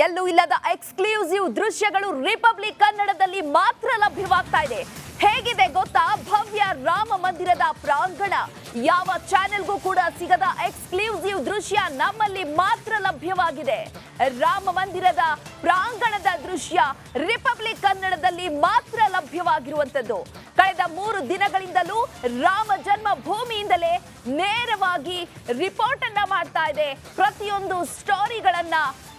ಎಲ್ಲೂ ಇಲ್ಲದ ಎಕ್ಸ್ಕ್ಲೂಸಿವ್ ದೃಶ್ಯಗಳು ರಿಪಬ್ಲಿಕ್ ಕನ್ನಡದಲ್ಲಿ ಮಾತ್ರ ಲಭ್ಯವಾಗ್ತಾ ಇದೆ. ಹೇಗಿದೆ ಗೊತ್ತಾ? ಭವ್ಯ ರಾಮ ಮಂದಿರದ ಪ್ರಾಂಗಣ. ಯಾವ ಚಾನೆಲ್ಗೂ ಕೂಡ ಸಿಗದ ಎಕ್ಸ್ಕ್ಲೂಸಿವ್ ದೃಶ್ಯ ನಮ್ಮಲ್ಲಿ ಮಾತ್ರ ಲಭ್ಯವಾಗಿದೆ. ರಾಮ ಮಂದಿರದ ಪ್ರಾಂಗಣದ ದೃಶ್ಯ ರಿಪಬ್ಲಿಕ್ ಕನ್ನಡದಲ್ಲಿ ಮಾತ್ರ ಲಭ್ಯವಾಗಿರುವಂತದ್ದು. ಕಳೆದ 3 ದಿನಗಳಿಂದಲೂ ರಾಮ ಜನ್ಮ ಭೂಮಿಯಿಂದಲೇ ನೇರವಾಗಿ ರಿಪೋರ್ಟ್ ಅನ್ನ ಮಾಡ್ತಾ ಇದೆ. ಪ್ರತಿಯೊಂದು ಸ್ಟೋರಿಗಳನ್ನ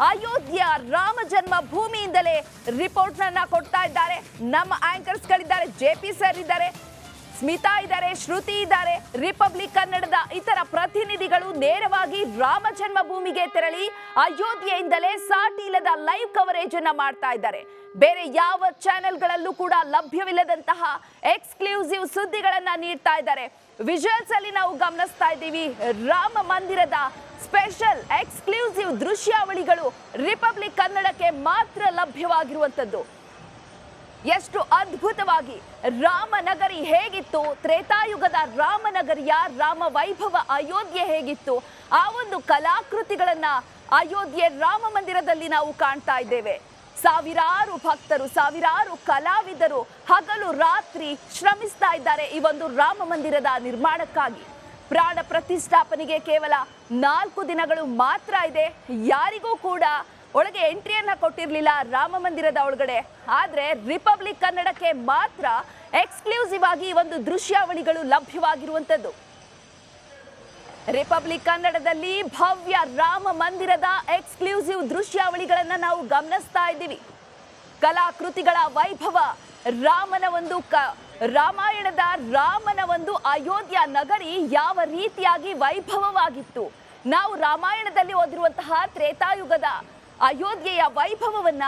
ಅಯೋಧ್ಯ ರಾಮ ಜನ್ಮ ಭೂಮಿಯಿಂದಲೇ ರಿಪೋರ್ಟ್ ಅನ್ನ ಕೊಡ್ತಾ ಇದ್ದಾರೆ. ನಮ್ಮ ಆಂಕರ್ಸ್ ಗಳಿದ್ದಾರೆ, ಜೆಪಿ ಸರ್ ಇದ್ದಾರೆ, ಸ್ಮಿತಾ ಇದ್ದಾರೆ, ಶ್ರುತಿ ಇದ್ದಾರೆ. ರಿಪಬ್ಲಿಕ್ ಕನ್ನಡದ ಇತರ ಪ್ರತಿನಿಧಿಗಳು ನೇರವಾಗಿ ರಾಮ ಜನ್ಮ ಭೂಮಿಗೆ ತೆರಳಿ ಅಯೋಧ್ಯೆಯಿಂದಲೇ ಸಾಟಿ ಇಲ್ಲದ ಲೈವ್ ಕವರೇಜ್ ಅನ್ನ ಮಾಡ್ತಾ ಇದ್ದಾರೆ. ಬೇರೆ ಯಾವ ಚಾನೆಲ್ಗಳಲ್ಲೂ ಕೂಡ ಲಭ್ಯವಿಲ್ಲದಂತಹ ಎಕ್ಸ್ಕ್ಲೂಸಿವ್ ಸುದ್ದಿಗಳನ್ನ ನೀಡ್ತಾ ಇದ್ದಾರೆ. ವಿಜುವಲ್ಸ್ ಅಲ್ಲಿ ನಾವು ಗಮನಿಸ್ತಾ ಇದ್ದೀವಿ. ರಾಮ ಮಂದಿರದ ಸ್ಪೆಷಲ್ ಎಕ್ಸ್ಕ್ಲೂಸಿವ್ ದೃಶ್ಯಾವಳಿಗಳು ರಿಪಬ್ಲಿಕ್ ಕನ್ನಡಕ್ಕೆ ಮಾತ್ರ ಲಭ್ಯವಾಗಿರುವಂತದ್ದು. ಎಷ್ಟು ಅದ್ಭುತವಾಗಿ ರಾಮನಗರಿ ಹೇಗಿತ್ತು, ತ್ರೇತಾಯುಗದ ರಾಮನಗರಿಯ ರಾಮ ವೈಭವ ಅಯೋಧ್ಯೆ ಹೇಗಿತ್ತು, ಆ ಒಂದು ಕಲಾಕೃತಿಗಳನ್ನ ಅಯೋಧ್ಯೆ ರಾಮ ಮಂದಿರದಲ್ಲಿ ನಾವು ಕಾಣ್ತಾ ಇದ್ದೇವೆ. ಸಾವಿರಾರು ಭಕ್ತರು, ಸಾವಿರಾರು ಕಲಾವಿದರು ಹಗಲು ರಾತ್ರಿ ಶ್ರಮಿಸ್ತಾ ಇದ್ದಾರೆ ಈ ಒಂದು ರಾಮ ಮಂದಿರದ ನಿರ್ಮಾಣಕ್ಕಾಗಿ. ಪ್ರಾಣ ಪ್ರತಿಷ್ಠಾಪನೆಗೆ ಕೇವಲ 4 ದಿನಗಳು ಮಾತ್ರ ಇದೆ. ಯಾರಿಗೂ ಕೂಡ ಒಳಗೆ ಎಂಟ್ರಿಯನ್ನ ಕೊಟ್ಟಿರಲಿಲ್ಲ ರಾಮ ಮಂದಿರದ ಒಳಗಡೆ. ಆದ್ರೆ ರಿಪಬ್ಲಿಕ್ ಕನ್ನಡಕ್ಕೆ ಮಾತ್ರ ಎಕ್ಸ್ಕ್ಲೂಸಿವ್ ಆಗಿ ಒಂದು ದೃಶ್ಯಾವಳಿಗಳು ಲಭ್ಯವಾಗಿರುವಂತದ್ದು. ರಿಪಬ್ಲಿಕ್ ಕನ್ನಡದಲ್ಲಿ ಭವ್ಯ ರಾಮ ಮಂದಿರದ ಎಕ್ಸ್ಕ್ಲೂಸಿವ್ ದೃಶ್ಯಾವಳಿಗಳನ್ನ ನಾವು ಗಮನಿಸ್ತಾ ಇದ್ದೀವಿ. ಕಲಾಕೃತಿಗಳ ವೈಭವ, ರಾಮನ ಒಂದು ರಾಮಾಯಣದ ರಾಮನ ಒಂದು ಅಯೋಧ್ಯ ನಗರಿ ಯಾವ ರೀತಿಯಾಗಿ ವೈಭವವಾಗಿತ್ತು. ನಾವು ರಾಮಾಯಣದಲ್ಲಿ ಓದಿರುವಂತಹ ತ್ರೇತಾಯುಗದ ಅಯೋಧ್ಯೆಯ ವೈಭವವನ್ನ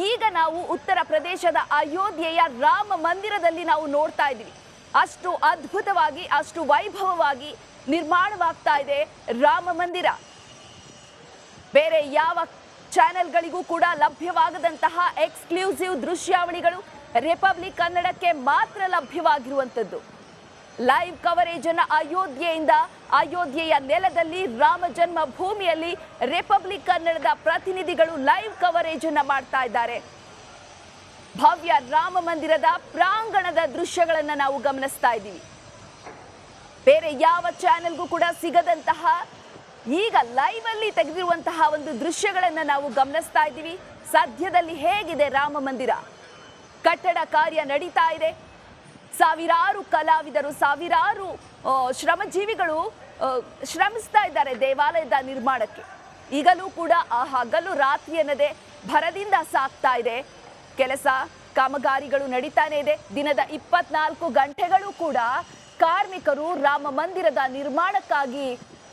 ಈಗ ನಾವು ಉತ್ತರ ಪ್ರದೇಶದ ಅಯೋಧ್ಯೆಯ ರಾಮ ಮಂದಿರದಲ್ಲಿ ನಾವು ನೋಡ್ತಾ ಇದ್ದೀವಿ. ಅಷ್ಟು ಅದ್ಭುತವಾಗಿ, ಅಷ್ಟು ವೈಭವವಾಗಿ ನಿರ್ಮಾಣವಾಗ್ತಾ ಇದೆ ರಾಮ ಮಂದಿರ. ಬೇರೆ ಯಾವ ಚಾನೆಲ್ಗಳಿಗೂ ಕೂಡ ಲಭ್ಯವಾಗದಂತಹ ಎಕ್ಸ್ಕ್ಲೂಸಿವ್ ದೃಶ್ಯಾವಳಿಗಳು ರಿಪಬ್ಲಿಕ್ ಕನ್ನಡಕ್ಕೆ ಮಾತ್ರ ಲಭ್ಯವಾಗಿರುವಂತದ್ದು. ಲೈವ್ ಕವರೇಜ್ ಅನ್ನ ಅಯೋಧ್ಯೆಯಿಂದ, ಅಯೋಧ್ಯೆಯ ನೆಲದಲ್ಲಿ ರಾಮ ಜನ್ಮ ಭೂಮಿಯಲ್ಲಿ ರಿಪಬ್ಲಿಕ್ ಕನ್ನಡದ ಪ್ರತಿನಿಧಿಗಳು ಲೈವ್ ಕವರೇಜ್ ಅನ್ನ ಮಾಡ್ತಾ ಇದ್ದಾರೆ. ಭವ್ಯ ರಾಮ ಮಂದಿರದ ಪ್ರಾಂಗಣದ ದೃಶ್ಯಗಳನ್ನ ನಾವು ಗಮನಿಸ್ತಾ ಇದ್ದೀವಿ. ಬೇರೆ ಯಾವ ಚಾನೆಲ್ಗೂ ಕೂಡ ಸಿಗದಂತಹ ಈಗ ಲೈವ್ ಅಲ್ಲಿ ತೆಗೆದಿರುವಂತಹ ಒಂದು ದೃಶ್ಯಗಳನ್ನ ನಾವು ಗಮನಿಸ್ತಾ ಇದ್ದೀವಿ. ಸದ್ಯದಲ್ಲಿ ಹೇಗಿದೆ ರಾಮ ಮಂದಿರ? ಕಟ್ಟಡ ಕಾರ್ಯ ನಡೀತಾ ಇದೆ. ಸಾವಿರಾರು ಕಲಾವಿದರು, ಸಾವಿರಾರು ಶ್ರಮಜೀವಿಗಳು ಶ್ರಮಿಸ್ತಾ ಇದ್ದಾರೆ ದೇವಾಲಯದ ನಿರ್ಮಾಣಕ್ಕೆ. ಈಗಲೂ ಕೂಡ ಆ ಹಗಲು ರಾತ್ರಿ ಅನ್ನದೇ ಭರದಿಂದ ಸಾಗ್ತಾ ಇದೆ. ಕೆಲಸ ಕಾಮಗಾರಿಗಳು ನಡೀತಾನೆ ಇದೆ. ದಿನದ 24 ಗಂಟೆಗಳು ಕೂಡ ಕಾರ್ಮಿಕರು ರಾಮ ಮಂದಿರದ ನಿರ್ಮಾಣಕ್ಕಾಗಿ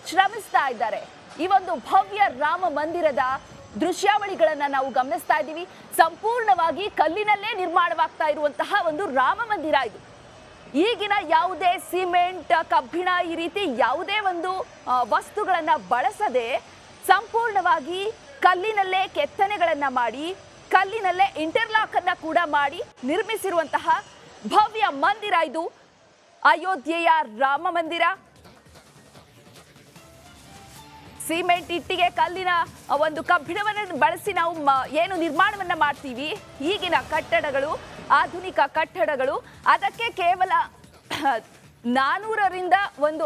ಶ್ರಮಿಸ್ತಾ ಇದ್ದಾರೆ. ಈ ಒಂದು ಭವ್ಯ ರಾಮ ಮಂದಿರದ ದೃಶ್ಯಾವಳಿಗಳನ್ನ ನಾವು ಗಮನಿಸ್ತಾ ಇದ್ದೀವಿ. ಸಂಪೂರ್ಣವಾಗಿ ಕಲ್ಲಿನಲ್ಲೇ ನಿರ್ಮಾಣವಾಗ್ತಾ ಇರುವಂತಹ ಒಂದು ರಾಮ ಮಂದಿರ ಇದು. ಈಗಿನ ಯಾವುದೇ ಸಿಮೆಂಟ್, ಕಬ್ಬಿಣ ಈ ರೀತಿ ಯಾವುದೇ ಒಂದು ವಸ್ತುಗಳನ್ನ ಬಳಸದೆ ಸಂಪೂರ್ಣವಾಗಿ ಕಲ್ಲಿನಲ್ಲೇ ಕೆತ್ತನೆಗಳನ್ನ ಮಾಡಿ, ಕಲ್ಲಿನಲ್ಲೇ ಇಂಟರ್ಲಾಕ್ ಅನ್ನ ಕೂಡ ಮಾಡಿ ನಿರ್ಮಿಸಿರುವಂತಹ ಭವ್ಯ ಮಂದಿರ ಇದು ಅಯೋಧ್ಯೆಯ ರಾಮ ಮಂದಿರ. ಸಿಮೆಂಟ್, ಇಟ್ಟಿಗೆ, ಕಲ್ಲಿನ ಒಂದು ಕಬ್ಬಿಣವನ್ನು ಬಳಸಿ ನಾವು ಏನು ನಿರ್ಮಾಣವನ್ನ ಮಾಡ್ತೀವಿ. ಈಗಿನ ಕಟ್ಟಡಗಳು, ಆಧುನಿಕ ಕಟ್ಟಡಗಳು, ಅದಕ್ಕೆ ಕೇವಲ 400ರಿಂದ ಒಂದು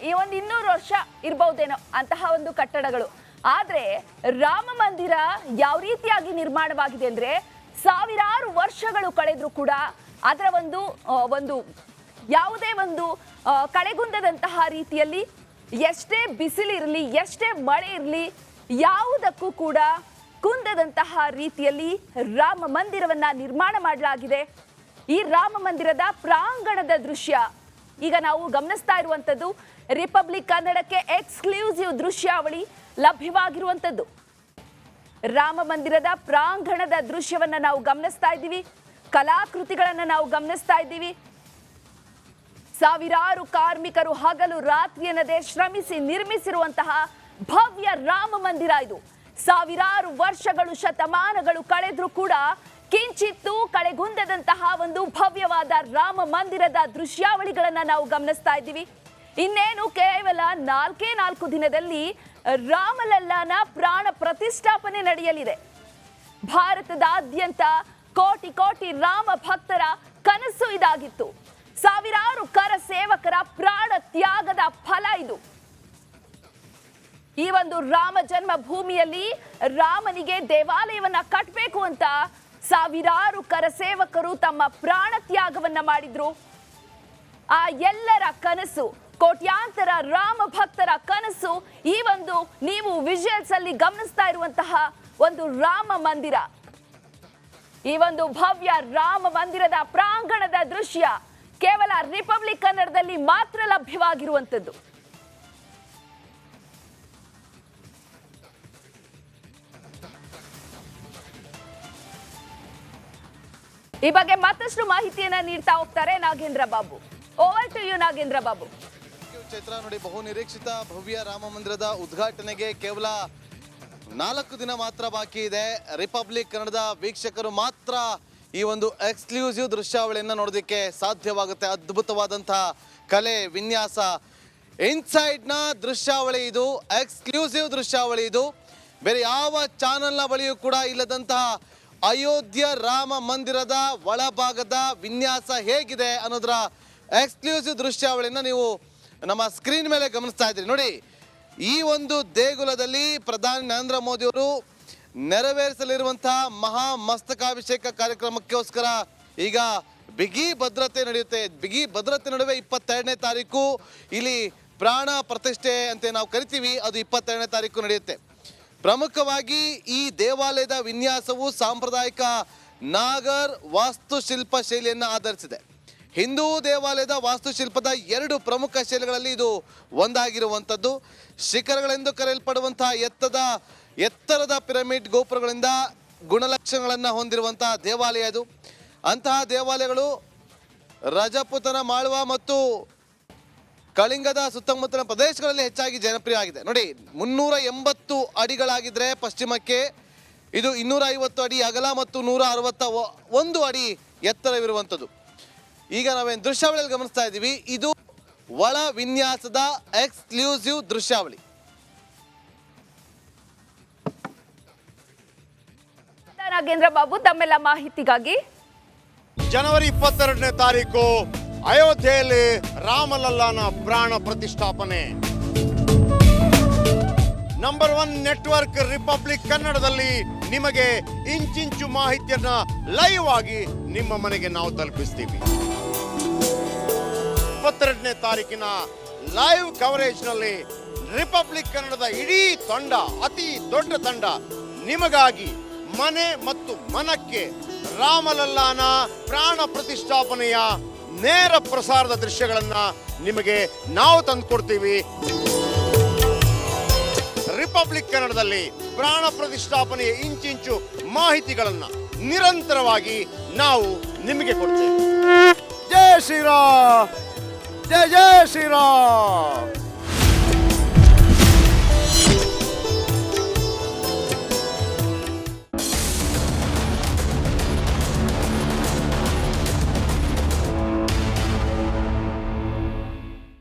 200 ವರ್ಷ ಇರಬಹುದೇನೋ ಅಂತಹ ಒಂದು ಕಟ್ಟಡಗಳು. ಆದ್ರೆ ರಾಮ ಮಂದಿರ ಯಾವ ರೀತಿಯಾಗಿ ನಿರ್ಮಾಣವಾಗಿದೆ ಅಂದ್ರೆ ಸಾವಿರಾರು ವರ್ಷಗಳು ಕಳೆದ್ರೂ ಕೂಡ ಅದರ ಒಂದು ಯಾವುದೇ ಒಂದು ಕಳೆಗುಂದದಂತಹ ರೀತಿಯಲ್ಲಿ, ಎಷ್ಟೇ ಬಿಸಿಲಿರಲಿ, ಎಷ್ಟೇ ಮಳೆ ಇರಲಿ, ಯಾವುದಕ್ಕೂ ಕೂಡ ಕುಂದದಂತಹ ರೀತಿಯಲ್ಲಿ ರಾಮ ಮಂದಿರವನ್ನ ನಿರ್ಮಾಣ ಮಾಡಲಾಗಿದೆ. ಈ ರಾಮ ಮಂದಿರದ ಪ್ರಾಂಗಣದ ದೃಶ್ಯ ಈಗ ನಾವು ಗಮನಿಸ್ತಾ ಇರುವಂತದ್ದು. ರಿಪಬ್ಲಿಕ್ ಕನ್ನಡಕ್ಕೆ ಎಕ್ಸ್ಕ್ಲೂಸಿವ್ ದೃಶ್ಯಾವಳಿ ಲಭ್ಯವಾಗಿರುವಂತದ್ದು. ರಾಮ ಮಂದಿರದ ಪ್ರಾಂಗಣದ ದೃಶ್ಯವನ್ನ ನಾವು ಗಮನಿಸ್ತಾ ಇದ್ದೀವಿ. ಕಲಾಕೃತಿಗಳನ್ನ ನಾವು ಗಮನಿಸ್ತಾ ಇದ್ದೀವಿ. ಸಾವಿರಾರು ಕಾರ್ಮಿಕರು ಹಗಲು ರಾತ್ರಿ ಅನ್ನದೇ ಶ್ರಮಿಸಿ ನಿರ್ಮಿಸಿರುವಂತಹ ಭವ್ಯ ರಾಮ ಮಂದಿರ ಇದು. ಸಾವಿರಾರು ವರ್ಷಗಳು, ಶತಮಾನಗಳು ಕಳೆದ್ರೂ ಕೂಡ ಕಿಂಚಿತ್ತೂ ಕಳೆಗುಂದದಂತಹ ಒಂದು ಭವ್ಯವಾದ ರಾಮ ಮಂದಿರದ ದೃಶ್ಯಾವಳಿಗಳನ್ನ ನಾವು ಗಮನಿಸ್ತಾ ಇದ್ದೀವಿ. ಇನ್ನೇನು ಕೇವಲ 4 ದಿನದಲ್ಲಿ ರಾಮಲಲ್ಲಾನ ಪ್ರಾಣ ಪ್ರತಿಷ್ಠಾಪನೆ ನಡೆಯಲಿದೆ. ಭಾರತದಾದ್ಯಂತ ಕೋಟಿ ಕೋಟಿ ರಾಮ ಭಕ್ತರ ಕನಸು ಇದಾಗಿತ್ತು. ಸಾವಿರಾರು ಕರ ಸೇವಕರ ಪ್ರಾಣ ತ್ಯಾಗದ ಫಲ ಇದು. ಈ ಒಂದು ರಾಮ ಜನ್ಮ ಭೂಮಿಯಲ್ಲಿ ರಾಮನಿಗೆ ದೇವಾಲಯವನ್ನ ಕಟ್ಟಬೇಕು ಅಂತ ಸಾವಿರಾರು ಕರ ಸೇವಕರು ತಮ್ಮ ಪ್ರಾಣ ತ್ಯಾಗವನ್ನ ಮಾಡಿದ್ರು. ಆ ಎಲ್ಲರ ಕನಸು, ಕೋಟ್ಯಾಂತರ ರಾಮ ಭಕ್ತರ ಕನಸು ಈ ಒಂದು ನೀವು ವಿಜುವಲ್ಸ್ ಅಲ್ಲಿ ಗಮನಿಸ್ತಾ ಇರುವಂತಹ ಒಂದು ರಾಮ ಮಂದಿರ. ಈ ಒಂದು ಭವ್ಯ ರಾಮ ಮಂದಿರದ ಪ್ರಾಂಗಣದ ದೃಶ್ಯ ಕೇವಲ ರಿಪಬ್ಲಿಕ್ ಕನ್ನಡದಲ್ಲಿ ಮಾತ್ರ ಲಭ್ಯವಾಗಿರುವಂತದ್ದು. ಈ ಬಗ್ಗೆ ಮತ್ತಷ್ಟು ಮಾಹಿತಿಯನ್ನ ನೀಡ್ತಾ ಹೋಗ್ತಾರೆ Nagendra Babu. Over to you Nagendra Babu. Chaitra, ನೋಡಿ, ಬಹು ನಿರೀಕ್ಷಿತ ಭವ್ಯ ರಾಮ ಮಂದಿರದ ಉದ್ಘಾಟನೆಗೆ ಕೇವಲ 4 ದಿನ ಮಾತ್ರ ಬಾಕಿ ಇದೆ. ರಿಪಬ್ಲಿಕ್ ಕನ್ನಡದ ವೀಕ್ಷಕರು ಮಾತ್ರ ಈ ಒಂದು ಎಕ್ಸ್ಕ್ಲೂಸಿವ್ ದೃಶ್ಯಾವಳಿಯನ್ನು ನೋಡೋದಕ್ಕೆ ಸಾಧ್ಯವಾಗುತ್ತೆ. ಅದ್ಭುತವಾದಂತಹ ಕಲೆ ವಿನ್ಯಾಸ, ಇನ್ಸೈಡ್ನ ದೃಶ್ಯಾವಳಿ ಇದು, ಎಕ್ಸ್ಕ್ಲೂಸಿವ್ ದೃಶ್ಯಾವಳಿ ಇದು. ಬೇರೆ ಯಾವ ಚಾನೆಲ್ನ ಬಳಿಯೂ ಕೂಡ ಇಲ್ಲದಂತಹ ಅಯೋಧ್ಯ ರಾಮ ಮಂದಿರದ ಒಳಭಾಗದ ವಿನ್ಯಾಸ ಹೇಗಿದೆ ಅನ್ನೋದರ ಎಕ್ಸ್ಕ್ಲೂಸಿವ್ ದೃಶ್ಯಾವಳಿನ ನೀವು ನಮ್ಮ ಸ್ಕ್ರೀನ್ ಮೇಲೆ ಗಮನಿಸ್ತಾ ಇದ್ದೀರಿ. ನೋಡಿ, ಈ ಒಂದು ದೇಗುಲದಲ್ಲಿ ಪ್ರಧಾನಿ ನರೇಂದ್ರ ಮೋದಿ ಅವರು ನೆರವೇರಿಸಲಿರುವಂತಹ ಮಹಾ ಮಸ್ತಕಾಭಿಷೇಕ ಕಾರ್ಯಕ್ರಮಕ್ಕೋಸ್ಕರ ಈಗ ಬಿಗಿ ಭದ್ರತೆ ನಡೆಯುತ್ತೆ. ಬಿಗಿ ಭದ್ರತೆ ನಡುವೆ 22ನೇ ತಾರೀಕು ಇಲ್ಲಿ ಪ್ರಾಣ ಪ್ರತಿಷ್ಠೆ ಅಂತ ನಾವು ಕರಿತೀವಿ, ಅದು 22ನೇ ತಾರೀಕು ನಡೆಯುತ್ತೆ. ಪ್ರಮುಖವಾಗಿ ಈ ದೇವಾಲಯದ ವಿನ್ಯಾಸವು ಸಾಂಪ್ರದಾಯಿಕ ನಾಗರ್ ವಾಸ್ತುಶಿಲ್ಪ ಶೈಲಿಯನ್ನು ಆಧರಿಸಿದೆ. ಹಿಂದೂ ದೇವಾಲಯದ ವಾಸ್ತುಶಿಲ್ಪದ 2 ಪ್ರಮುಖ ಶೈಲಿಗಳಲ್ಲಿ ಇದು ಒಂದಾಗಿರುವಂಥದ್ದು. ಶಿಖರಗಳೆಂದು ಕರೆಯಲ್ಪಡುವಂತಹ ಎತ್ತರದ ಪಿರಮಿಡ್ ಗೋಪುರಗಳಿಂದ ಗುಣಲಕ್ಷಣಗಳನ್ನು ಹೊಂದಿರುವಂತಹ ದೇವಾಲಯ ಇದು. ಅಂತಹ ದೇವಾಲಯಗಳು ರಜಪೂತನ ಮಾಳ್ವ ಮತ್ತು ಕಳಿಂಗದ ಸುತ್ತಮುತ್ತಲಿನ ಪ್ರದೇಶಗಳಲ್ಲಿ ಹೆಚ್ಚಾಗಿ ಜನಪ್ರಿಯ ಆಗಿದೆ. ನೋಡಿ, 380 ಅಡಿಗಳಾಗಿದ್ರೆ ಪಶ್ಚಿಮಕ್ಕೆ, ಇದು 250 ಅಡಿ ಅಗಲ ಮತ್ತು 161 ಅಡಿ ಎತ್ತರವಿರುವಂಥದ್ದು. ಈಗ ನಾವೇನು ದೃಶ್ಯಾವಳಿಯಲ್ಲಿ ಗಮನಿಸ್ತಾ ಇದ್ದೀವಿ, ಇದು ಒಳ ವಿನ್ಯಾಸದ ಎಕ್ಸ್ಕ್ಲೂಸಿವ್ ದೃಶ್ಯಾವಳಿ. ನಾಗೇಂದ್ರ ಬಾಬು, ತಮ್ಮೆಲ್ಲ ಮಾಹಿತಿಗಾಗಿ ಜನವರಿ 22ನೇ ತಾರೀಕು ಅಯೋಧ್ಯೆಯಲ್ಲಿ ರಾಮಲಲ್ಲಾನ ಪ್ರಾಣ ಪ್ರತಿಷ್ಠಾಪನೆ. ನಂಬರ್ 1 ನೆಟ್ವರ್ಕ್ ರಿಪಬ್ಲಿಕ್ ಕನ್ನಡದಲ್ಲಿ ನಿಮಗೆ ಇಂಚಿಂಚು ಮಾಹಿತಿಯನ್ನ ಲೈವ್ ಆಗಿ ನಿಮ್ಮ ಮನೆಗೆ ನಾವು ತಲುಪಿಸ್ತೀವಿ. 22ನೇ ತಾರೀಕಿನ ಲೈವ್ ಕವರೇಜ್ ನಲ್ಲಿ ರಿಪಬ್ಲಿಕ್ ಕನ್ನಡದ ಇಡೀ ತಂಡ, ಅತಿ ದೊಡ್ಡ ತಂಡ, ನಿಮಗಾಗಿ ಮನೆ ಮತ್ತು ಮನಕ್ಕೆ ರಾಮಲಲ್ಲಾನ ಪ್ರಾಣ ಪ್ರತಿಷ್ಠಾಪನೆಯ ನೇರ ಪ್ರಸಾರದ ದೃಶ್ಯಗಳನ್ನ ನಿಮಗೆ ನಾವು ತಂದುಕೊಡ್ತೀವಿ. ರಿಪಬ್ಲಿಕ್ ಕನ್ನಡದಲ್ಲಿ ಪ್ರಾಣ ಪ್ರತಿಷ್ಠಾಪನೆಯ ಇಂಚಿಂಚು ಮಾಹಿತಿಗಳನ್ನ ನಿರಂತರವಾಗಿ ನಾವು ನಿಮಗೆ ಕೊಡ್ತೇವೆ. ಜೈ ಶ್ರೀರಾಮ್, ಜೈ ಜೈ ಶ್ರೀರಾಮ್.